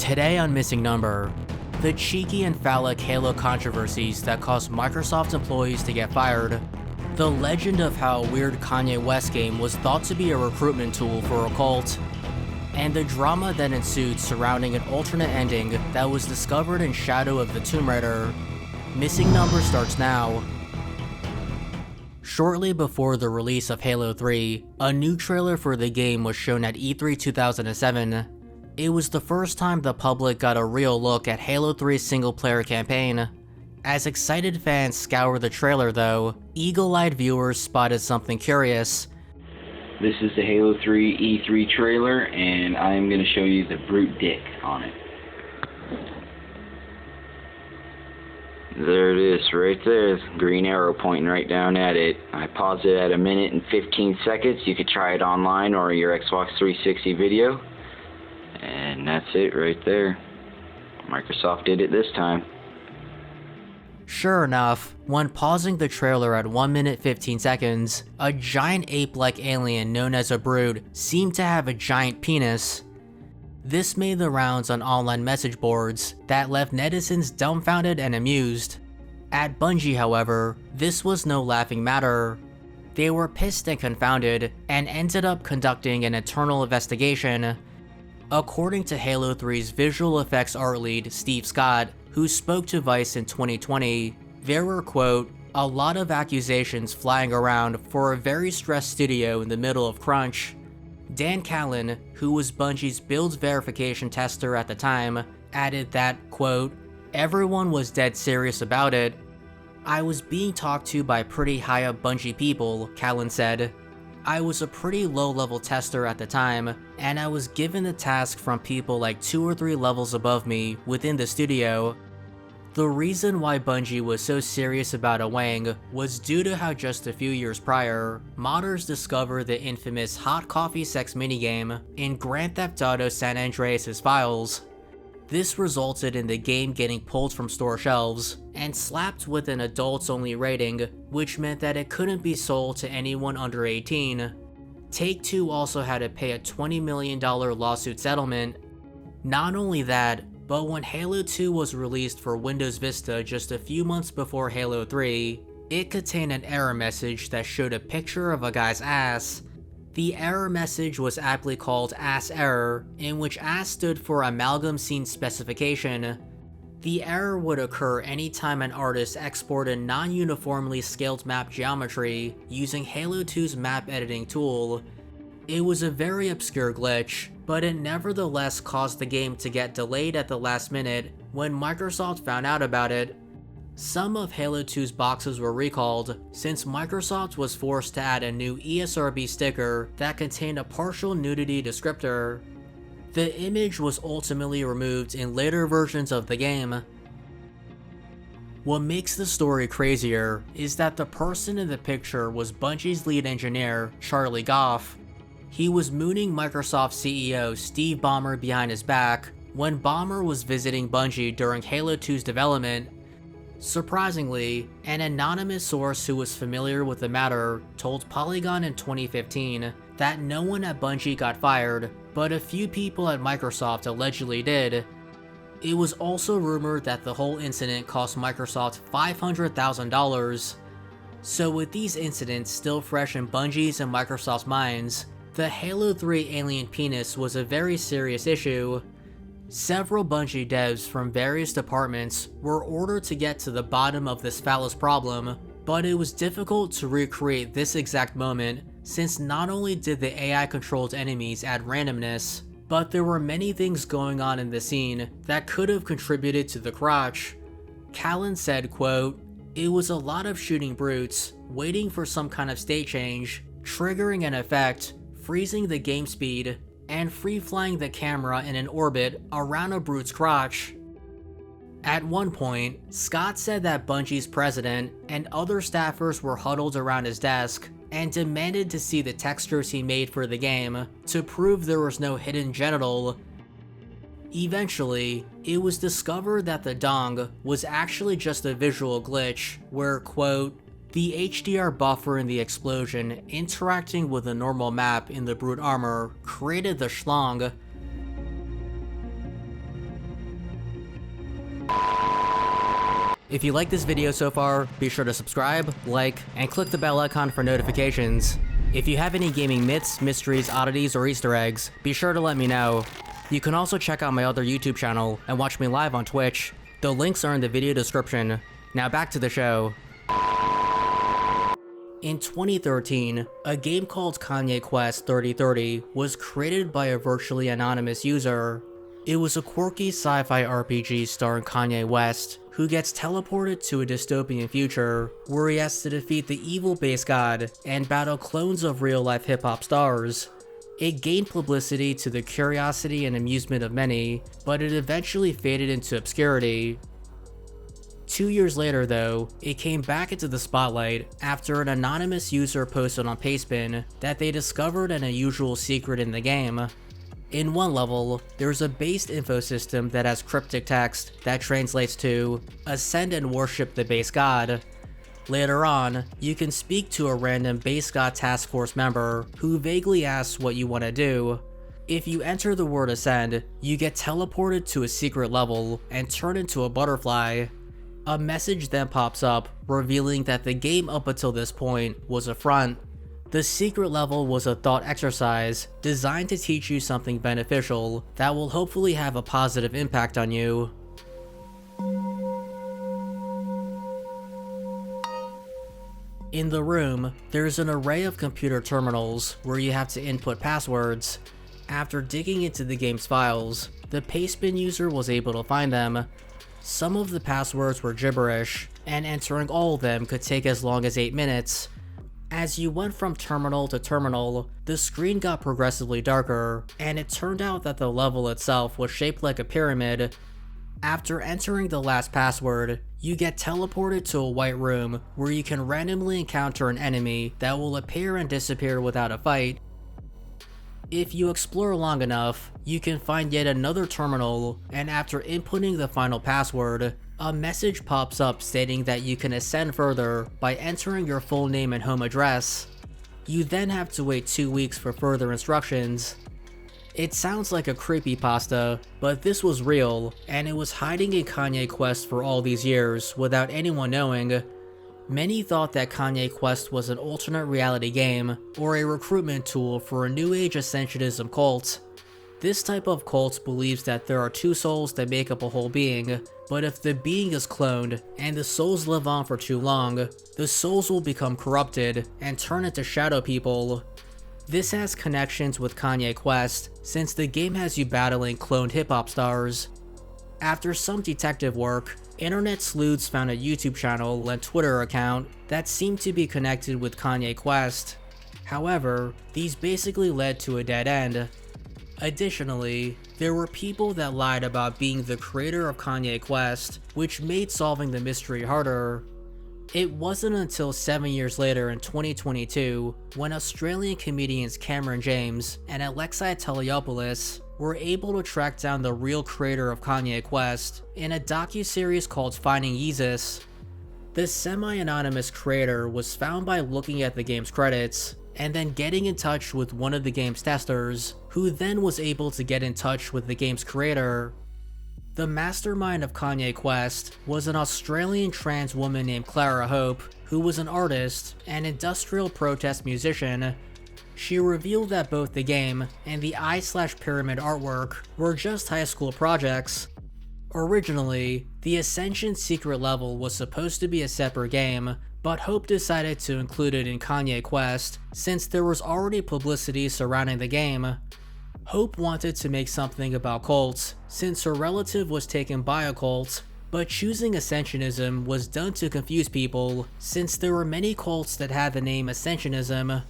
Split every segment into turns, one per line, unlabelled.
Today on Missing Number, the cheeky and phallic Halo controversies that caused Microsoft employees to get fired, the legend of how a weird Kanye West game was thought to be a recruitment tool for a cult, and the drama that ensued surrounding an alternate ending that was discovered in Shadow of the Tomb Raider. Missing Number starts now. Shortly before the release of Halo 3, a new trailer for the game was shown at E3 2007. It was the first time the public got a real look at Halo 3's single-player campaign. As excited fans scoured the trailer though, eagle-eyed viewers spotted something curious.
This is the Halo 3 E3 trailer, and I'm going to show you the brute dick on it. There it is, right there, green arrow pointing right down at it. I paused it at 1 minute and 15 seconds. You could try it online or your Xbox 360 video. And that's it right there. Microsoft did it this time.
Sure enough, when pausing the trailer at 1 minute 15 seconds, a giant ape-like alien known as a Brute seemed to have a giant penis. This made the rounds on online message boards that left netizens dumbfounded and amused. At Bungie, however, this was no laughing matter. They were pissed and confounded and ended up conducting an internal investigation. According to Halo 3's visual effects art lead, Steve Scott, who spoke to Vice in 2020, there were, quote, a lot of accusations flying around for a very stressed studio in the middle of crunch. Dan Callen, who was Bungie's build verification tester at the time, added that, quote, everyone was dead serious about it. I was being talked to by pretty high up Bungie people, Callen said. I was a pretty low-level tester at the time, and I was given the task from people like 2 or 3 levels above me within the studio. The reason why Bungie was so serious about a Wang was due to how just a few years prior, modders discovered the infamous hot coffee sex minigame in Grand Theft Auto San Andreas' files. This resulted in the game getting pulled from store shelves and slapped with an adults-only rating, which meant that it couldn't be sold to anyone under 18. Take-Two also had to pay a $20 million lawsuit settlement. Not only that, but when Halo 2 was released for Windows Vista just a few months before Halo 3, it contained an error message that showed a picture of a guy's ass. The error message was aptly called Ass Error, in which ass stood for Amalgam Scene Specification. The error would occur anytime an artist exported non-uniformly scaled map geometry using Halo 2's map editing tool. It was a very obscure glitch, but it nevertheless caused the game to get delayed at the last minute when Microsoft found out about it. Some of Halo 2's boxes were recalled, since Microsoft was forced to add a new ESRB sticker that contained a partial nudity descriptor. The image was ultimately removed in later versions of the game. What makes the story crazier is that the person in the picture was Bungie's lead engineer, Charlie Goff. He was mooning Microsoft CEO Steve Ballmer behind his back when Ballmer was visiting Bungie during Halo 2's development. Surprisingly, an anonymous source who was familiar with the matter told Polygon in 2015 that no one at Bungie got fired, but a few people at Microsoft allegedly did. It was also rumored that the whole incident cost Microsoft $500,000. So with these incidents still fresh in Bungie's and Microsoft's minds, the Halo 3 alien penis was a very serious issue. Several Bungie devs from various departments were ordered to get to the bottom of this phallus problem, but it was difficult to recreate this exact moment since not only did the AI-controlled enemies add randomness, but there were many things going on in the scene that could have contributed to the crotch. Callen said, quote, it was a lot of shooting brutes, waiting for some kind of state change, triggering an effect, freezing the game speed, and free-flying the camera in an orbit around a brute's crotch. At one point, Scott said that Bungie's president and other staffers were huddled around his desk and demanded to see the textures he made for the game to prove there was no hidden genital. Eventually, it was discovered that the dong was actually just a visual glitch where, quote, the HDR buffer in the explosion interacting with the normal map in the brute armor created the schlong. If you like this video so far, be sure to subscribe, like, and click the bell icon for notifications. If you have any gaming myths, mysteries, oddities, or Easter eggs, be sure to let me know. You can also check out my other YouTube channel and watch me live on Twitch. The links are in the video description. Now back to the show. In 2013, a game called Kanye Quest 3030 was created by a virtually anonymous user. It was a quirky sci-fi RPG starring Kanye West, who gets teleported to a dystopian future where he has to defeat the evil base god and battle clones of real-life hip-hop stars. It gained publicity to the curiosity and amusement of many, but it eventually faded into obscurity. 2 years later though, it came back into the spotlight after an anonymous user posted on Pastebin that they discovered an unusual secret in the game. In one level, there's a base info system that has cryptic text that translates to "Ascend and worship the base god." Later on, you can speak to a random base god task force member who vaguely asks what you want to do. If you enter the word ascend, you get teleported to a secret level and turn into a butterfly. A message then pops up revealing that the game up until this point was a front. The secret level was a thought exercise designed to teach you something beneficial that will hopefully have a positive impact on you. In the room, there's an array of computer terminals where you have to input passwords. After digging into the game's files, the Pastebin user was able to find them. Some of the passwords were gibberish, and entering all of them could take as long as 8 minutes. As you went from terminal to terminal, the screen got progressively darker, and it turned out that the level itself was shaped like a pyramid. After entering the last password, you get teleported to a white room where you can randomly encounter an enemy that will appear and disappear without a fight. If you explore long enough, you can find yet another terminal, and after inputting the final password, a message pops up stating that you can ascend further by entering your full name and home address. You then have to wait 2 weeks for further instructions. It sounds like a creepypasta, but this was real, and it was hiding in Kanye Quest for all these years without anyone knowing. Many thought that Kanye Quest was an alternate reality game, or a recruitment tool for a new age ascensionism cult. This type of cult believes that there are two souls that make up a whole being, but if the being is cloned, and the souls live on for too long, the souls will become corrupted, and turn into shadow people. This has connections with Kanye Quest, since the game has you battling cloned hip-hop stars. After some detective work, internet sleuths found a YouTube channel and Twitter account that seemed to be connected with Kanye Quest. However, these basically led to a dead end. Additionally, there were people that lied about being the creator of Kanye Quest, which made solving the mystery harder. It wasn't until 7 years later in 2022 when Australian comedians Cameron James and Alexei Toliopoulos were able to track down the real creator of Kanye Quest in a docuseries called Finding Yeezus. This semi-anonymous creator was found by looking at the game's credits and then getting in touch with one of the game's testers, who then was able to get in touch with the game's creator. The mastermind of Kanye Quest was an Australian trans woman named Clara Hope, who was an artist and industrial protest musician. She revealed that both the game and the eye/pyramid artwork were just high school projects. Originally, the Ascension secret level was supposed to be a separate game, but Hope decided to include it in Kanye Quest since there was already publicity surrounding the game. Hope wanted to make something about cults since her relative was taken by a cult, but choosing Ascensionism was done to confuse people since there were many cults that had the name Ascensionism.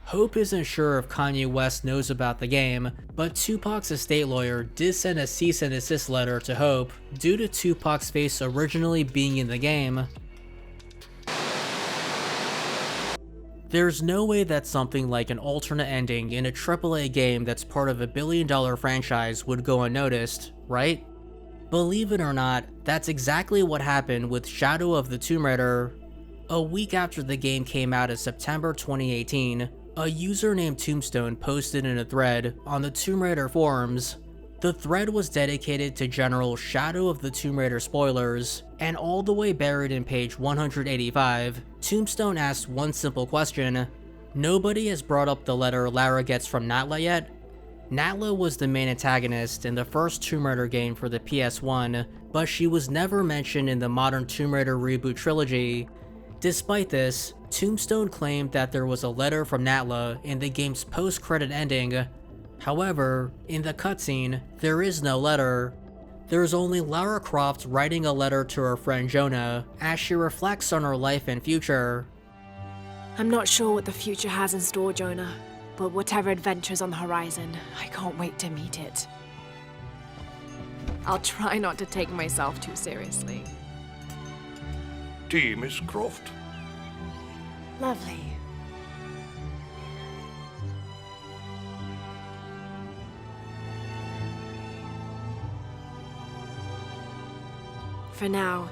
Hope isn't sure if Kanye West knows about the game, but Tupac's estate lawyer did send a cease and desist letter to Hope due to Tupac's face originally being in the game. There's no way that something like an alternate ending in a AAA game that's part of a billion-dollar franchise would go unnoticed, right? Believe it or not, that's exactly what happened with Shadow of the Tomb Raider. A week after the game came out in September 2018, a user named Tombstone posted in a thread on the Tomb Raider forums, The thread was dedicated to general Shadow of the Tomb Raider spoilers, and all the way buried in page 185, Tombstone asked one simple question: nobody has brought up the letter Lara gets from Natla yet? Natla was the main antagonist in the first Tomb Raider game for the PS1, but she was never mentioned in the modern Tomb Raider reboot trilogy. Despite this, Tombstone claimed that there was a letter from Natla in the game's post-credit ending. However, in the cutscene, there is no letter. There's only Lara Croft writing a letter to her friend Jonah as she reflects on her life and future.
I'm not sure what the future has in store, Jonah, but whatever adventure's on the horizon, I can't wait to meet it. I'll try not to take myself too seriously.
Tea, Miss Croft.
Lovely. For now,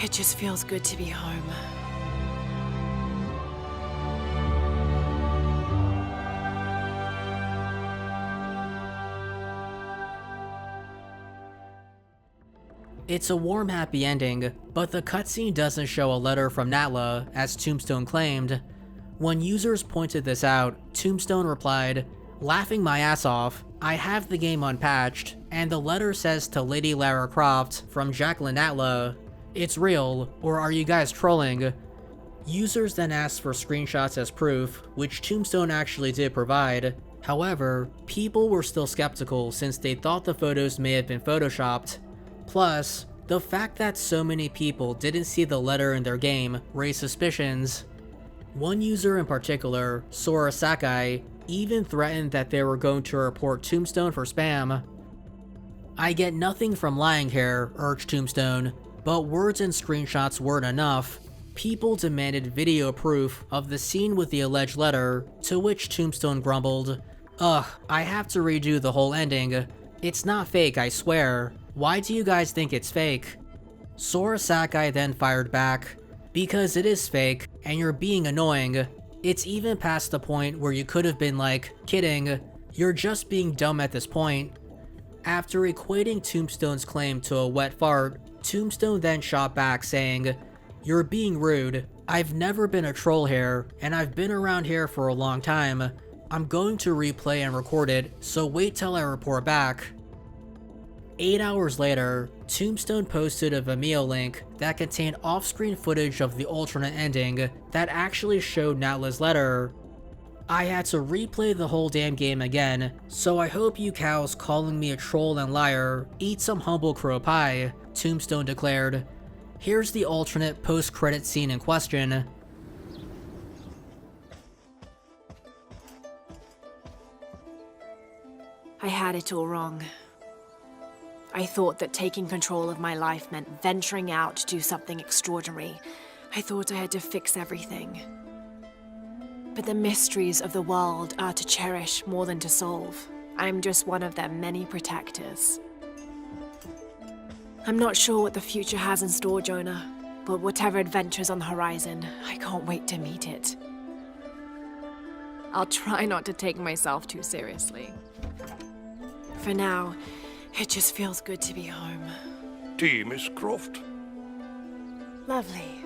it just feels good to be home.
It's a warm, happy ending, but the cutscene doesn't show a letter from Natla, as Tombstone claimed. When users pointed this out, Tombstone replied, "Laughing my ass off, I have the game unpatched, and the letter says to Lady Lara Croft from Jacqueline Natla. It's real, or are you guys trolling?" Users then asked for screenshots as proof, which Tombstone actually did provide. However, people were still skeptical since they thought the photos may have been photoshopped. Plus, the fact that so many people didn't see the letter in their game raised suspicions. One user in particular, Sora Sakai, even threatened that they were going to report Tombstone for spam. "I get nothing from lying here," urged Tombstone, but words and screenshots weren't enough. People demanded video proof of the scene with the alleged letter, to which Tombstone grumbled, "Ugh, I have to redo the whole ending. It's not fake, I swear. Why do you guys think it's fake?" Sora Sakai then fired back, "Because it is fake, and you're being annoying. It's even past the point where you could have been like, kidding, you're just being dumb at this point." After equating Tombstone's claim to a wet fart, Tombstone then shot back saying, "You're being rude. I've never been a troll here, and I've been around here for a long time. I'm going to replay and record it, so wait till I report back." 8 hours later, Tombstone posted a Vimeo link that contained off-screen footage of the alternate ending that actually showed Natla's letter. "I had to replay the whole damn game again, so I hope you cows calling me a troll and liar eat some humble crow pie," Tombstone declared. Here's the alternate post-credit scene in question.
I had it all wrong. I thought that taking control of my life meant venturing out to do something extraordinary. I thought I had to fix everything. But the mysteries of the world are to cherish more than to solve. I'm just one of their many protectors. I'm not sure what the future has in store, Jonah, but whatever adventure's on the horizon, I can't wait to meet it. I'll try not to take myself too seriously. For now, it just feels good to be home.
Tea, Miss Croft.
Lovely.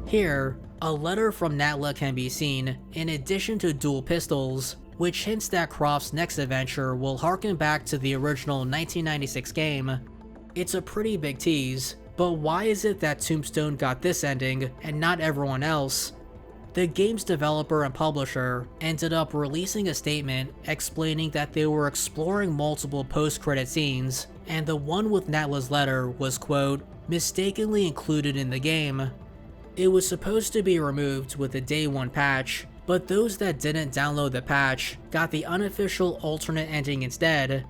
Here, a letter from Natla can be seen, in addition to dual pistols, which hints that Croft's next adventure will harken back to the original 1996 game. It's a pretty big tease, but why is it that Tombstone got this ending and not everyone else? The game's developer and publisher ended up releasing a statement explaining that they were exploring multiple post-credit scenes, and the one with Natla's letter was, quote, mistakenly included in the game. It was supposed to be removed with the day one patch, but those that didn't download the patch got the unofficial alternate ending instead.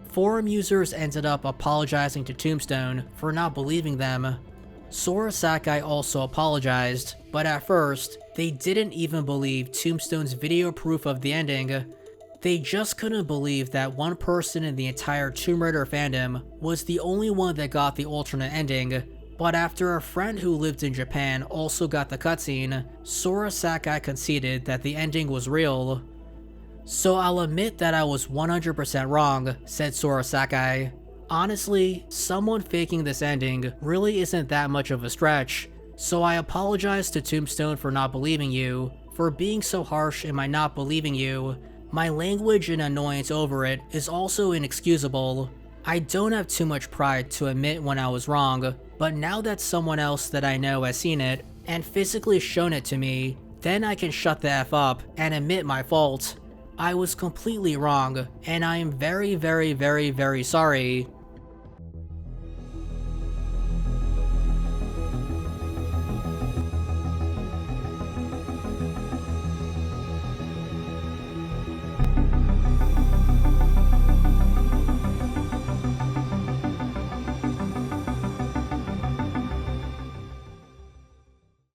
Forum users ended up apologizing to Tombstone for not believing them. Sora Sakai also apologized, but at first, they didn't even believe Tombstone's video proof of the ending. They just couldn't believe that one person in the entire Tomb Raider fandom was the only one that got the alternate ending, but after a friend who lived in Japan also got the cutscene, Sora Sakai conceded that the ending was real. "So I'll admit that I was 100% wrong," said Sora Sakai. "Honestly, someone faking this ending really isn't that much of a stretch, so I apologize to Tombstone for not believing you, for being so harsh in my not believing you. My language and annoyance over it is also inexcusable. I don't have too much pride to admit when I was wrong, but now that someone else that I know has seen it and physically shown it to me, then I can shut the F up and admit my fault. I was completely wrong, and I am very, very, very, very sorry."